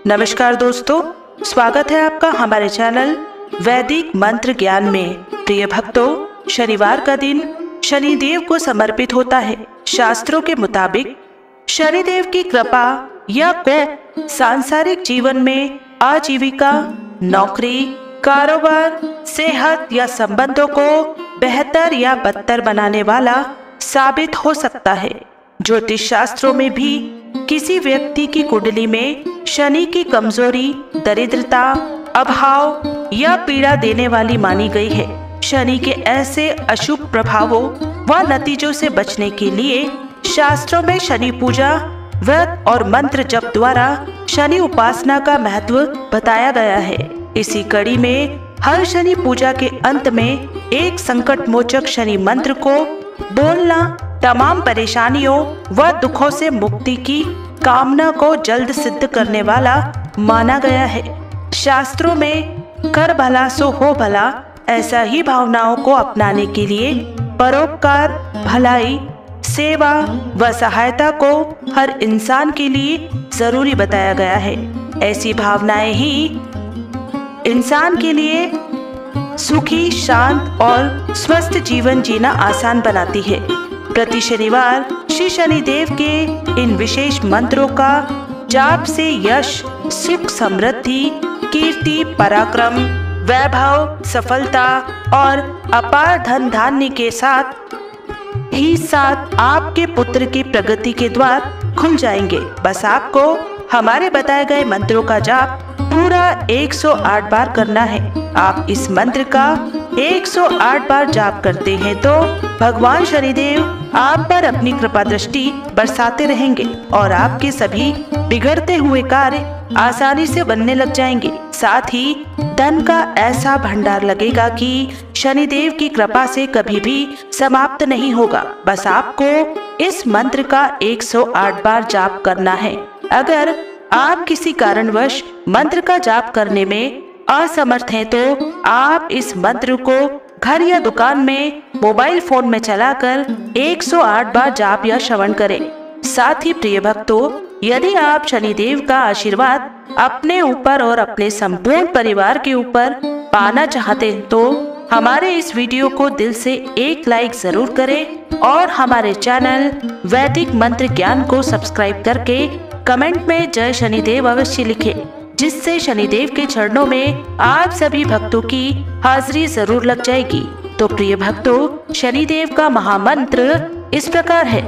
नमस्कार दोस्तों, स्वागत है आपका हमारे चैनल वैदिक मंत्र ज्ञान में। प्रिय भक्तों, शनिवार का दिन शनिदेव को समर्पित होता है। शास्त्रों के मुताबिक शनिदेव की कृपा या कोप सांसारिक जीवन में आजीविका, नौकरी, कारोबार, सेहत या संबंधों को बेहतर या बदतर बनाने वाला साबित हो सकता है। ज्योतिष शास्त्रों में भी किसी व्यक्ति की कुंडली में शनि की कमजोरी, दरिद्रता, अभाव या पीड़ा देने वाली मानी गई है। शनि के ऐसे अशुभ प्रभावों व नतीजों से बचने के लिए शास्त्रों में शनि पूजा, व्रत और मंत्र जप द्वारा शनि उपासना का महत्व बताया गया है। इसी कड़ी में हर शनि पूजा के अंत में एक संकट मोचक शनि मंत्र को बोलना तमाम परेशानियों व दुखों से मुक्ति की कामना को जल्द सिद्ध करने वाला माना गया है। शास्त्रों में कर भला सो हो भला, ऐसा ही भावनाओं को अपनाने के लिए परोपकार, भलाई, सेवा व सहायता को हर इंसान के लिए जरूरी बताया गया है। ऐसी भावनाएं ही इंसान के लिए सुखी, शांत और स्वस्थ जीवन जीना आसान बनाती है। प्रति शनिवार श्री शनिदेव के इन विशेष मंत्रों का जाप से यश, सुख, समृद्धि, कीर्ति, पराक्रम, वैभव, सफलता और अपार धन धान्य के साथ आपके पुत्र की प्रगति के द्वार खुल जाएंगे। बस आपको हमारे बताए गए मंत्रों का जाप पूरा 108 बार करना है। आप इस मंत्र का 108 बार जाप करते हैं तो भगवान शनिदेव आप पर अपनी कृपा दृष्टि बरसाते रहेंगे और आपके सभी बिगड़ते हुए कार्य आसानी से बनने लग जाएंगे। साथ ही धन का ऐसा भंडार लगेगा कि शनिदेव की कृपा से कभी भी समाप्त नहीं होगा। बस आपको इस मंत्र का 108 बार जाप करना है। अगर आप किसी कारणवश मंत्र का जाप करने में असमर्थ हैं तो आप इस मंत्र को घर या दुकान में मोबाइल फोन में चलाकर 108 बार जाप या श्रवण करें। साथ ही प्रिय भक्तों, यदि आप शनिदेव का आशीर्वाद अपने ऊपर और अपने संपूर्ण परिवार के ऊपर पाना चाहते हैं तो हमारे इस वीडियो को दिल से एक लाइक जरूर करें और हमारे चैनल वैदिक मंत्र ज्ञान को सब्सक्राइब करके कमेंट में जय शनिदेव अवश्य लिखें, जिससे शनिदेव के चरणों में आप सभी भक्तों की हाजिरी जरूर लग जाएगी। तो प्रिय भक्तों, शनिदेव का महामंत्र इस प्रकार है।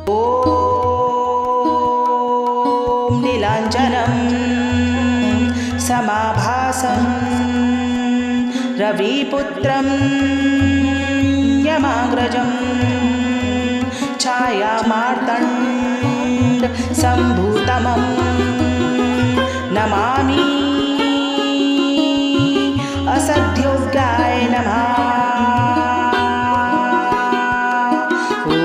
ओम नीलांजनम समाभासं रविपुत्रं यमाग्रजं छायामार्तण्ड सम्भूतमं नमामि असद्योग्याय नमः। ओम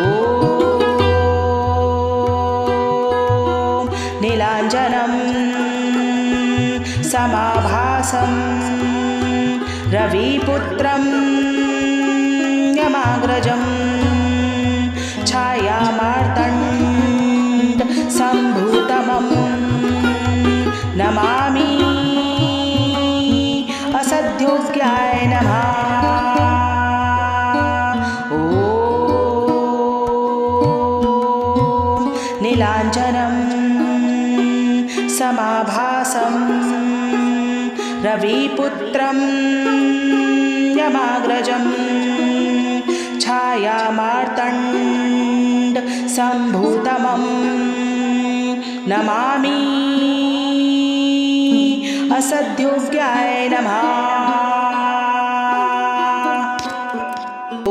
नीलांजनं समाभासं रविपुत्रं यमाग्रजं छायामार्तण्ड सम्भूतमं नमामि असद्योग्याय नमः। ओम नीलांजनं समाभासं रविपुत्रं यमाग्रजं छायामार्तण्ड सम्भूतमं नमामि असद्योग्याय नमः।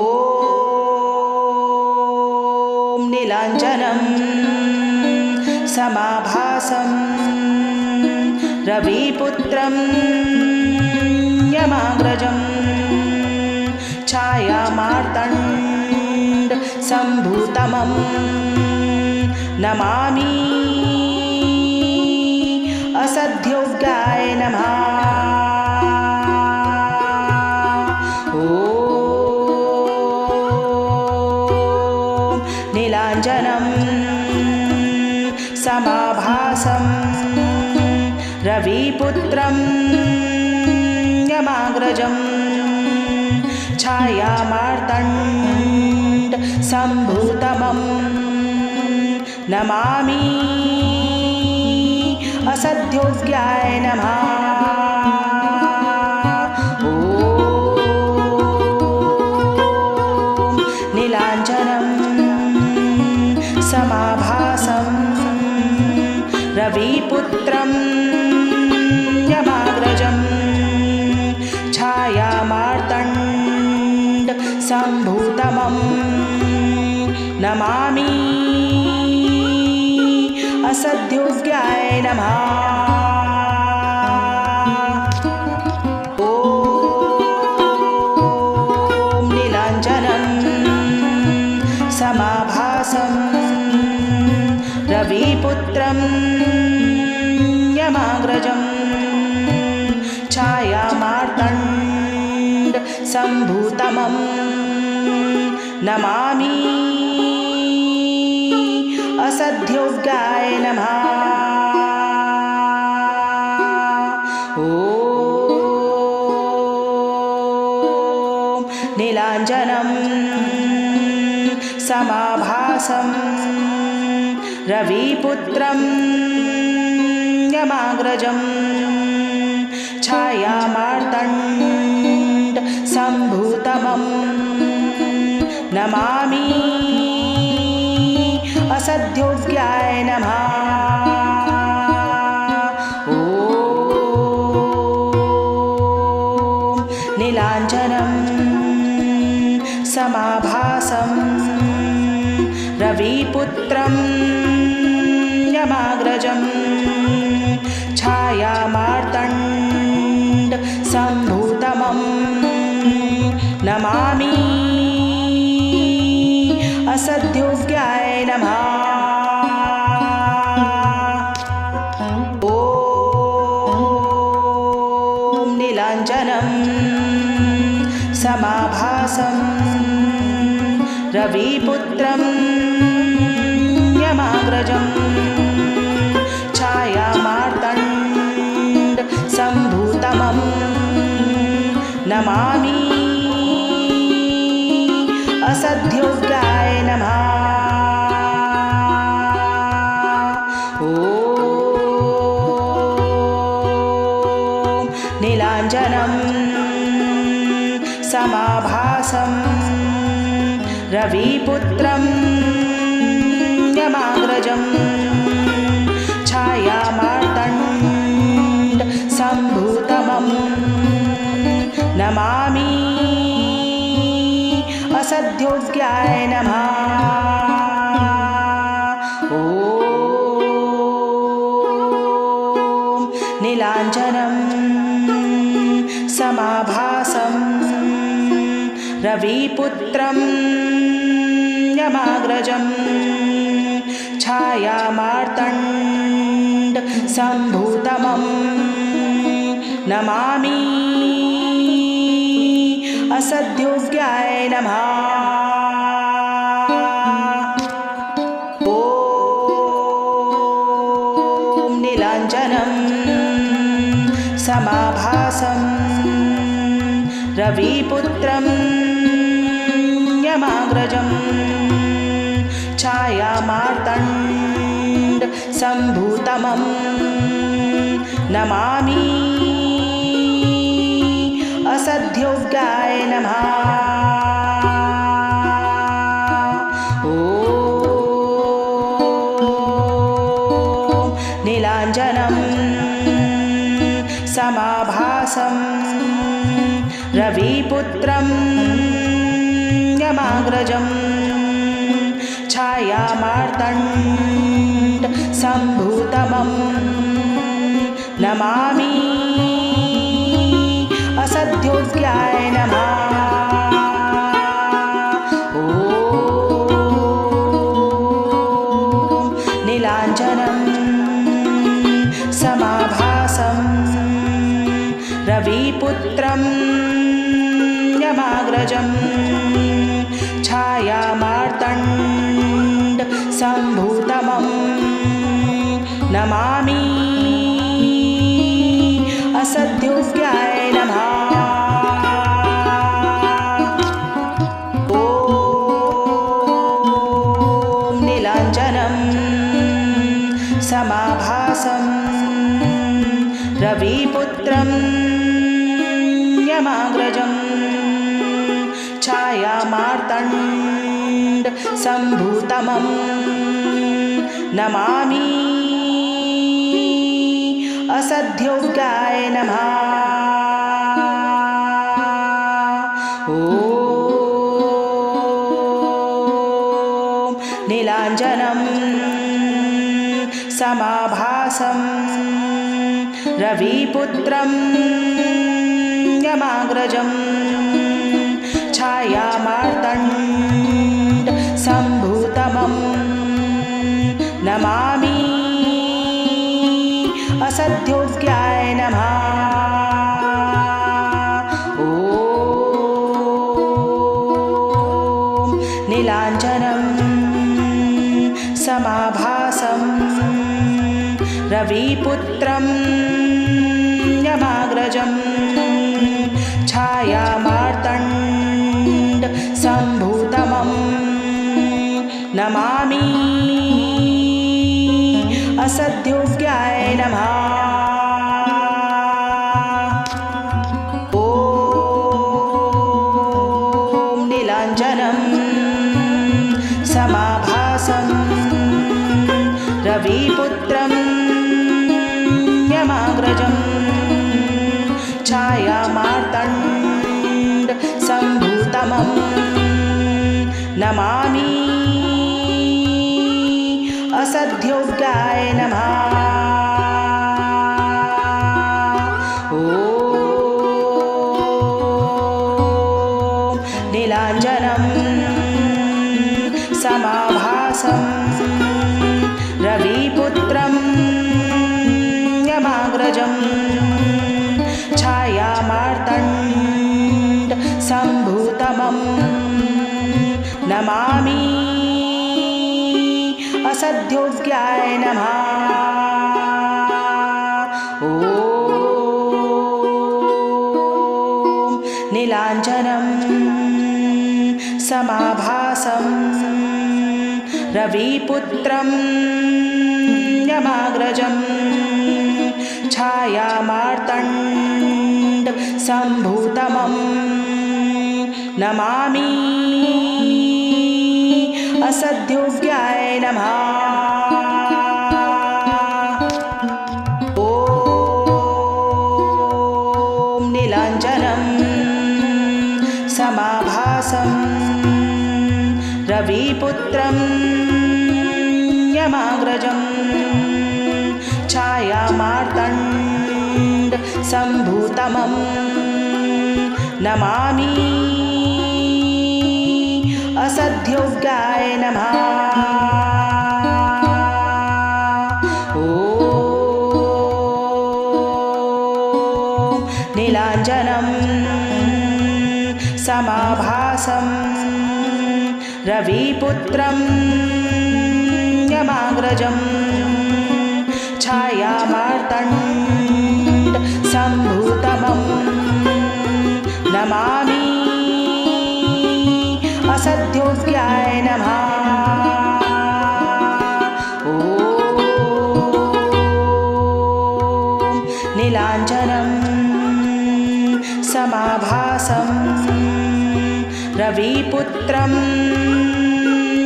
ओम नीलांजनं समाभासं रविपुत्रं यमाग्रजं छायामार्तण्ड सम्भूतमं नमामि असद्य असद्योग्याय नमः। नीलाञ्जनं समाभासं रविपुत्रं यमाग्रजं छायामार्तण्ड सम्भूतमं नमामि असद्योग्याय नमः। नीलाञ्जनं समाभासं रविपुत्रं यमाग्रजं छायामार्तण्ड सम्भूतमं नमामि असद्योग्याय नमः। ॐ नीलाञ्जनं समाभासं रविपुत्रं यमाग्रजं छायामार्तण्ड सम्भूतमं नमामि असद्योग्याय नमः। ॐ नीलाञ्जनं समाभासं रविपुत्रं यमाग्रजं छायामार्तण्ड सम्भूतमं नमामि असद्योग्याय नमः। ॐ नीलाञ्जनं समाभासं रविपुत्रं यमाग्रजं छायामार्तण्ड सम्भूतमं नमामि असद्योग्याय नमः। ॐ नीलाञ्जनं समाभासं रविपुत्रं यमाग्रजं छायामार्तण्ड सम्भूतमं नमामि असद्योग्याय नमः। ॐ नीलाञ्जनं समाभासं रविपुत्रं यमाग्रजं छायामार्तण्ड सम्भूतमं नमामि असद्योग्याय नमः। ॐ नीलाञ्जनं समाभासं रविपुत्रं यमाग्रजं छायामार्तण्ड सम्भूतमं नमामि असद्योग्याय नमः। ॐ नीलाञ्जनं समाभासं रविपुत्रं यमाग्रजं छायामार्तण्ड सम्भूतमं नमामि असद्योग्याय नमः। ॐ नीलाञ्जनं समाभासं रविपुत्रं यमाग्रजं छायामार्तण्ड सम्भूतमं नमामि असद्योग्याय नमः। ॐ नीलाञ्जनं समाभासं समाभासं रविपुत्रं यमाग्रजं छायामार्तण्ड सम्भूतमं नमामि असद्योग्याय नमः। ॐ नीलाञ्जनं समाभासं रविपुत्रं यमाग्रजं छायामार्तण्ड सम्भूतमं नमामि असद्योग्याय नमः। ॐ नीलाञ्जनं समाभासं रविपुत्रं यमाग्रजं छायामार्तण्ड सम्भूतमं नमामि असद्योग्याय नमः। ॐ नीलाञ्जनं समाभासं रविपुत्रं यमाग्रजं छायामार्तण्ड सम्भूतमं नमामि असद्योग्याय नमः। ॐ नीलाञ्जनं समाभासं रविपुत्रं यमाग्रजं छायामार्तण्ड सम्भूतमं नमामि असद्योग्याय नमः। ॐ नीलाञ्जनं समाभासं रविपुत्रं यमाग्रजं छायामार्तण्ड सम्भूतमं नमामि असद्योग्याय नमः। ॐ नीलाञ्जनं समाभासं रविपुत्रं यमाग्रजं छायामार्तण्ड सम्भूतमं नमामि असद्योग्याय नमः। ॐ नीलाञ्जनं समाभासं रविपुत्रं यमाग्रजं छायामार्तण्ड सम्भूतमं नमामि असद्योग्याय नमः। ॐ नीलाञ्जनं समाभासं रविपुत्रं यमाग्रजं छायामार्तण्ड सम्भूतमं नमामि असद्योग्याय नमः। ॐ नीलाञ्जनं समाभासं रविपुत्रं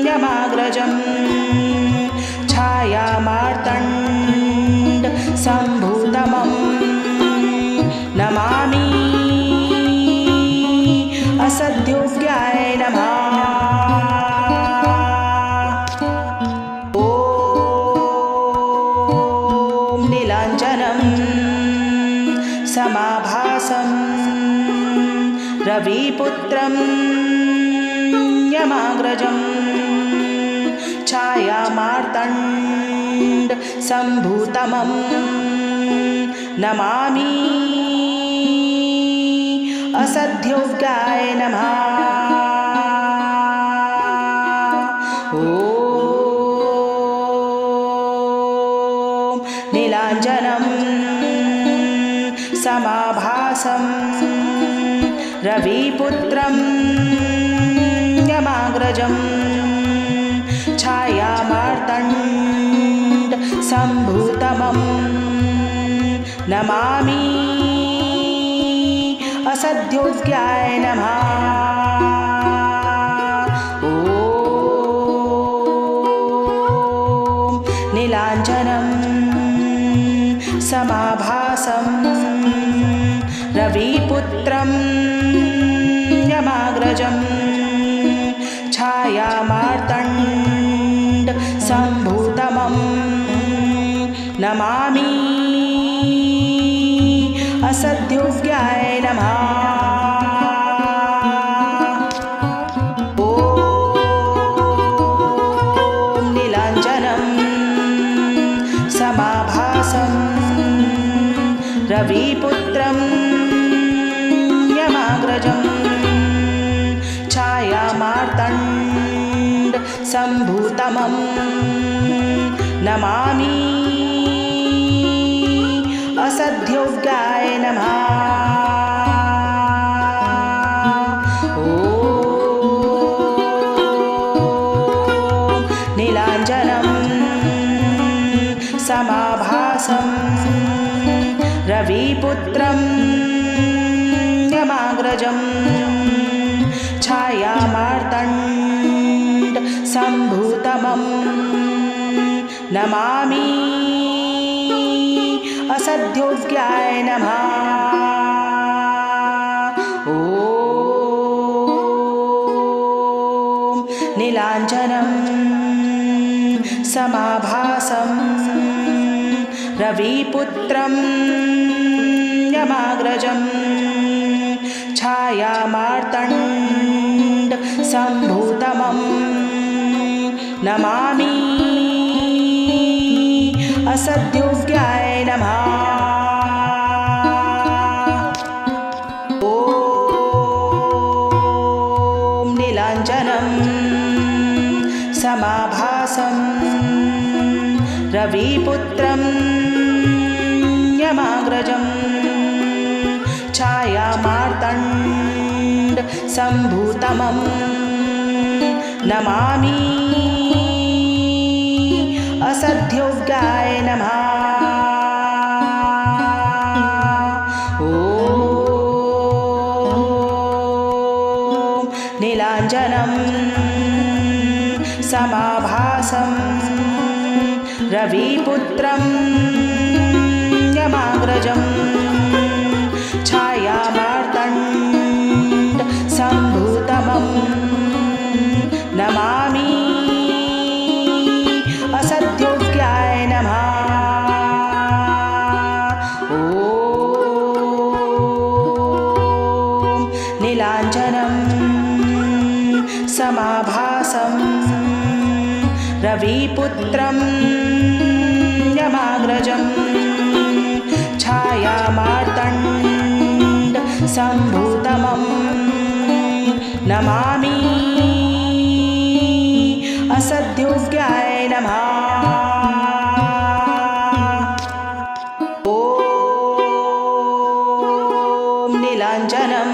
यमाग्रजं छायामार्तण्ड सम्भूतमं नमामि असद्योग्याय नमः। ॐ नीलाञ्जनं समाभासं रविपुत्रं यमाग्रजं छायामार्तण्ड सम्भूतमं नमामि असद्योग्याय नमः। ॐ नीलाञ्जनं समाभासं रविपुत्रं यमाग्रजं छायामार्तण्ड सम्भूतमं नमामि असद्योग्याय नमः। ॐ नीलाञ्जनं समाभासं रविपुत्रं यमाग्रजं छायामार्तण्ड सम्भूतमं नमामि असद्योग्याय नमः। ॐ नीलाञ्जनं समाभासं रविपुत्रं यमाग्रजं छायामार्तण्ड सम्भूतमं नमामि असद्योग्याय नमः। ॐ नीलाञ्जनं समाभासं रविपुत्रं यमाग्रजं छायामार्तण्ड सम्भूतमं नमामि असद्योग्याय नमः। ॐ नीलाञ्जनं समाभासं रविपुत्रं यमाग्रजं छायामार्तण्ड सम्भूतमं नमामि असद्योग्याय नमः। ॐ नीलाञ्जनं समाभासं रविपुत्रं यमाग्रजं छायामार्तण्ड सम्भूतमं नमामि असद्योग्याय नमः। ॐ नीलाञ्जनं समाभासं रविपुत्रं यमाग्रजं छायामार्तण्ड सम्भूतमं नमामि असद्योग्याय नमः। ॐ नीलाञ्जनं समाभासं रविपुत्रं यमाग्रजं छायामार्तण्ड सम्भूतमं नमामि असद्योग्याय नमः। ॐ नीलाञ्जनं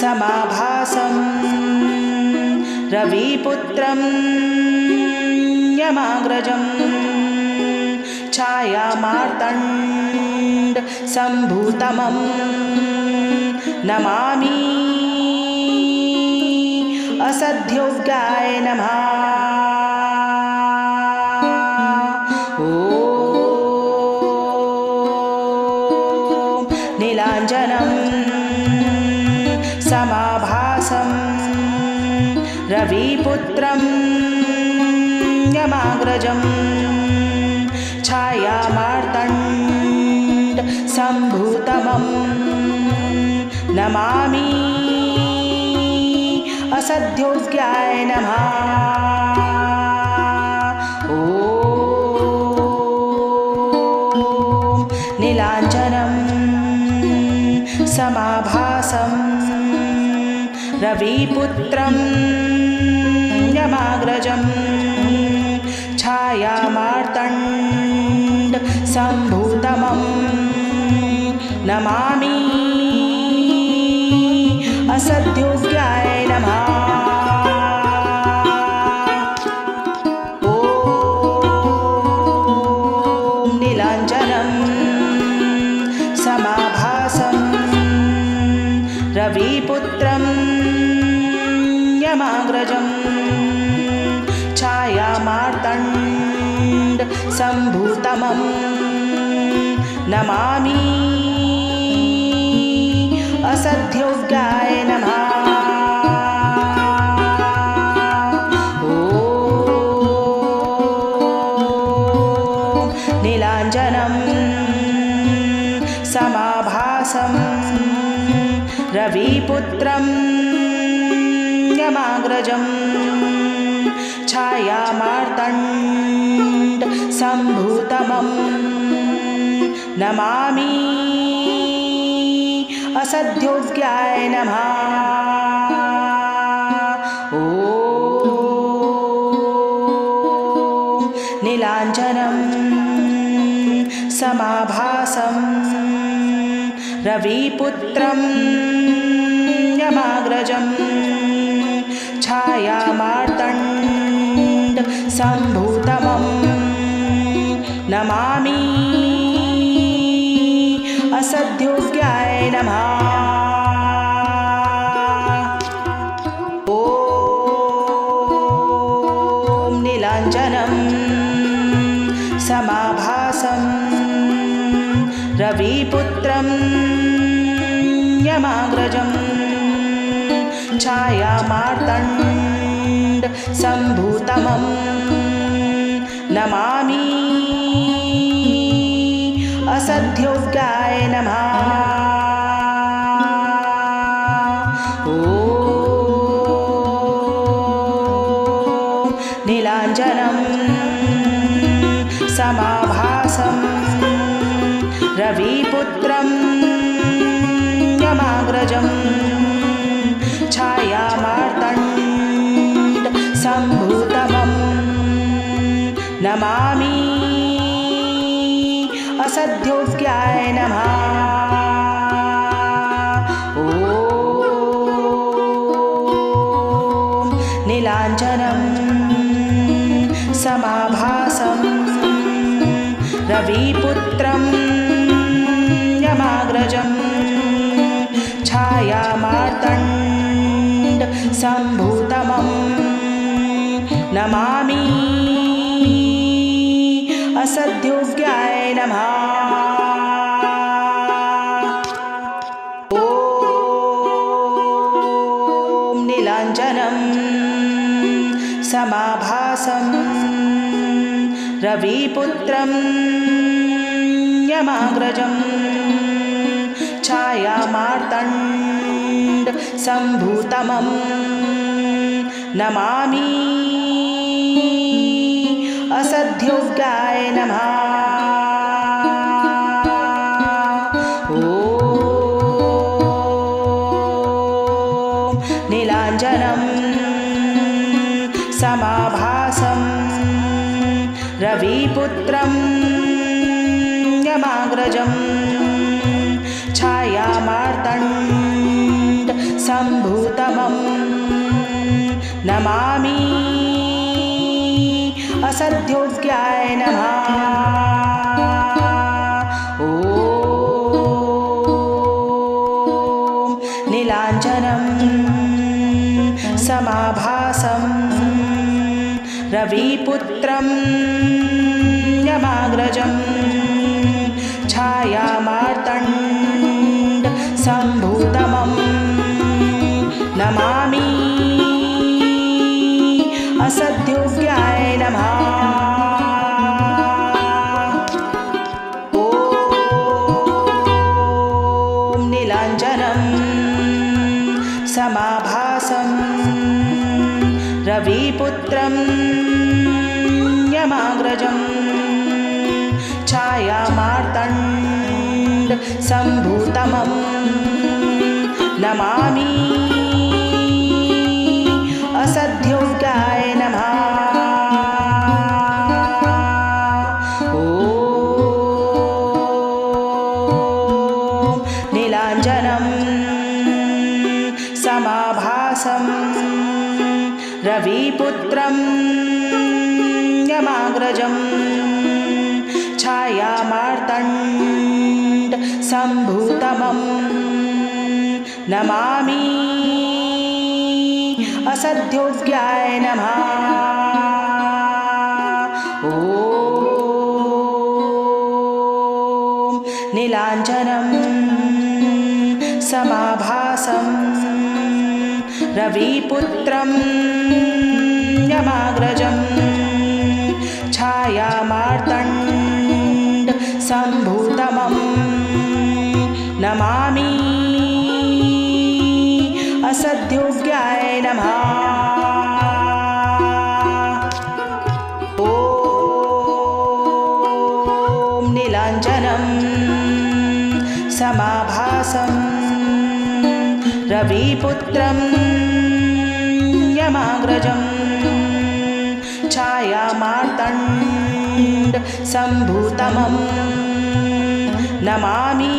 समाभासं रविपुत्रं यमाग्रजं छायामार्तण्ड सम्भूतमं नमामि असद्योग्याय नमः। ॐ नीलाञ्जनं समाभासं रविपुत्रं यमाग्रजं छायामार्तण्ड सम्भूतमं नमामि असद्योग्याय नमः। ॐ समाभासं रविपुत्रं यमाग्रजं छायामार्तण्ड सम्भूतमं नमामि असद्योग्याय नमः। ॐ नीलाञ्जनं समाभासं रविपुत्रं यमाग्रजं छायामार्तण्ड सम्भूतमं नमामि असद्योग्याय नमः। ॐ नीलाञ्जनं समाभासं रविपुत्रं यमाग्रजं छायामार्तण्ड सम्भूतमं नमामि असद्योग्याय नमः। ॐ नीलाञ्जनं समाभासं रविपुत्रं यमाग्रजं छायामार्तण्ड सम्भूतमं नमामि असद्योग्याय नमः। ॐ नीलाञ्जनं समाभासं रविपुत्रं यमाग्रजं छायामार्तण्ड सम्भूतमं नमामि असद्योग्याय नमः। ॐ नीलाञ्जनं समाभासं रविपुत्रं यमाग्रजं छायामार्तण्ड सम्भूतमं नमामि असद्योग्याय नमः। ॐ नीलाञ्जनं समाभासं रविपुत्रं यमाग्रजं छायामार्तण्ड सम्भूतमं नमामि असद्योग्याय नमः। ॐ नीलाञ्जनं समाभासं रविपुत्रं यमाग्रजं छायामार्तण्ड सम्भूतमं नमामि असद्योग्याय नमः। ॐ नीलाञ्जनं समाभासं रविपुत्रं यमाग्रजं छायामार्तण्ड सम्भूतमं नमामि असद्योग्याय नमः। ॐ नीलाञ्जनं समाभासं रविपुत्रं यमाग्रजं छायामार्तण्ड सम्भूतमं नमामि असद्योग्याय नमः। ॐ नीलाञ्जनं समाभासं रविपुत्रं यमाग्रजं छायामार्तण्ड सम्भूतमं नमामि असद्योग्याय नमः। ॐ नीलाञ्जनं समाभासं रविपुत्रं यमाग्रजं छायामार्तण्ड सम्भूतमं नमामि असद्योग्याय नमः। ॐ नीलाञ्जनं समाभासं रविपुत्रं यमाग्रजं छायामार्तण्ड सम्भूतमं नमामि असद्योग्याय नमः। ॐ नीलाञ्जनं समाभासं रविपुत्रं यमाग्रजं छायामार्तण्ड सम्भूतमं नमामि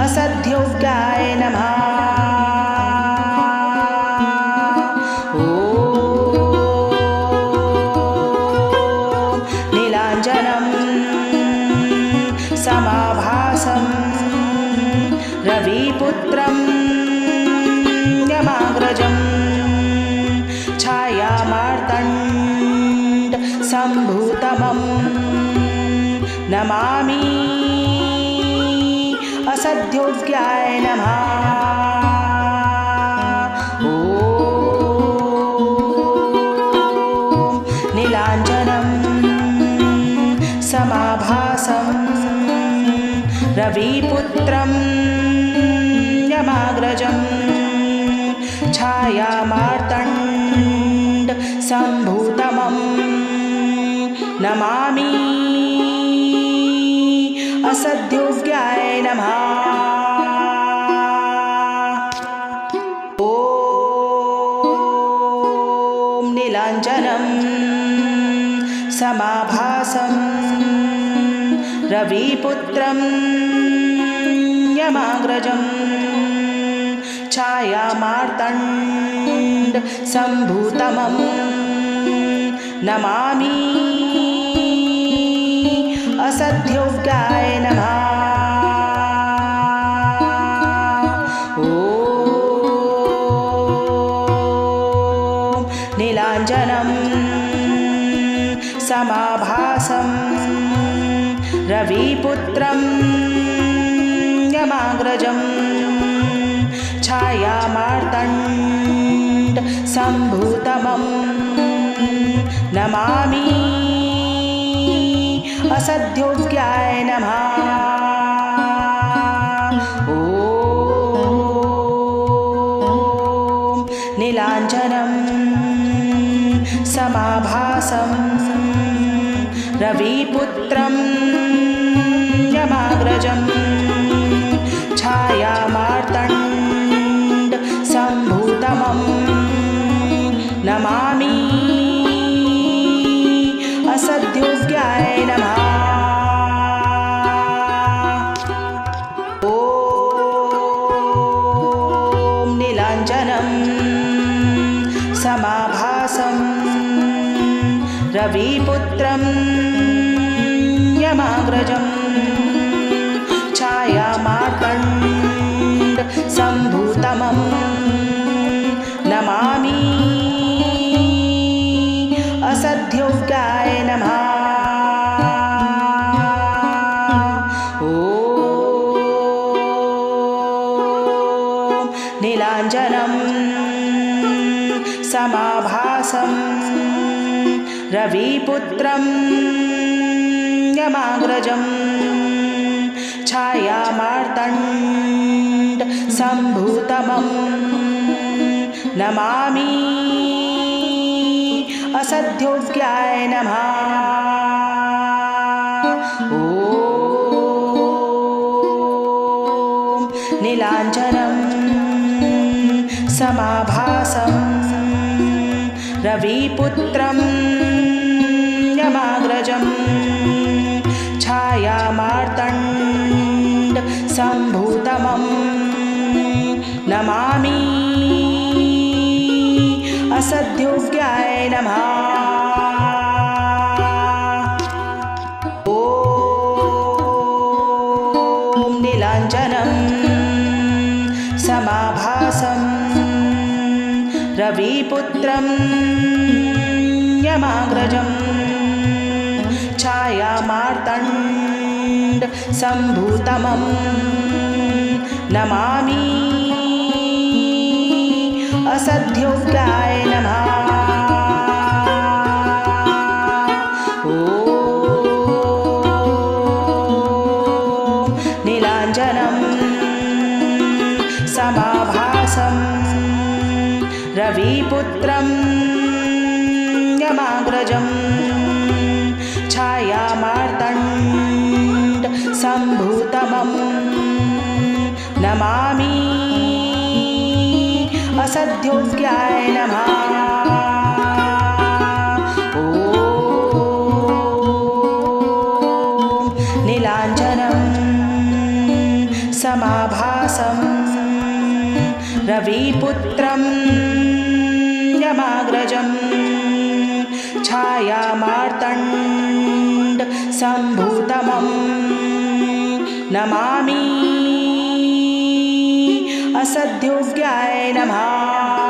असद्योग्याय नमः। ॐ नीलाञ्जनं समाभासं रविपुत्रं यमाग्रजं छायामार्तण्ड सम्भूतमं नमामि असद्योग्याय नमः। ॐ नीलाञ्जनं समाभासं रविपुत्रं यमाग्रजं छायामार्तण्ड सम्भूतमं नमामि असद्योग्याय नमः। ॐ नीलाञ्जनं समाभासं रविपुत्रं यमाग्रजं छायामार्तण्ड सम्भूतमं नमामि असद्योग्याय नमः। ॐ नीलाञ्जनं समाभासं रविपुत्रं यमाग्रजं छायामार्तण्ड सम्भूतमं नमामि असद्योग्याय नमः। ॐ नीलाञ्जनं समाभासं रविपुत्रं यमाग्रजं छायामार्तण्ड सम्भूतमं नमामि असद्योग्याय नमः। ॐ नीलाञ्जनं समाभासं रविपुत्रं यमाग्रजं छायामार्तण्ड सम्भूतमं नमामि असद्योग्याय नमः। ॐ नीलाञ्जनं समाभासं रविपुत्रं यमाग्रजं छायामार्तण्ड सम्भूतमं नमामि असद्योग्याय नमः। ॐ नीलाञ्जनं समाभासं रविपुत्रं यमाग्रजं छायामार्तण्ड सम्भूतमं नमामि असद्योग्याय नमः। ॐ नीलाञ्जनं समाभासं रविपुत्रं यमाग्रजं छायामार्तण्ड सम्भूतमं नमामि असद्योग्याय नमः। ॐ नीलाञ्जनं समाभासं रविपुत्रं यमाग्रजं छायामार्तण्ड सम्भूतमं नमामि असद्योग्याय नमः। ॐ नीलाञ्जनं समाभासं रविपुत्रं यमाग्रजं छायामार्तण्ड सम्भूतमं नमामि असद्योग्याय नमः।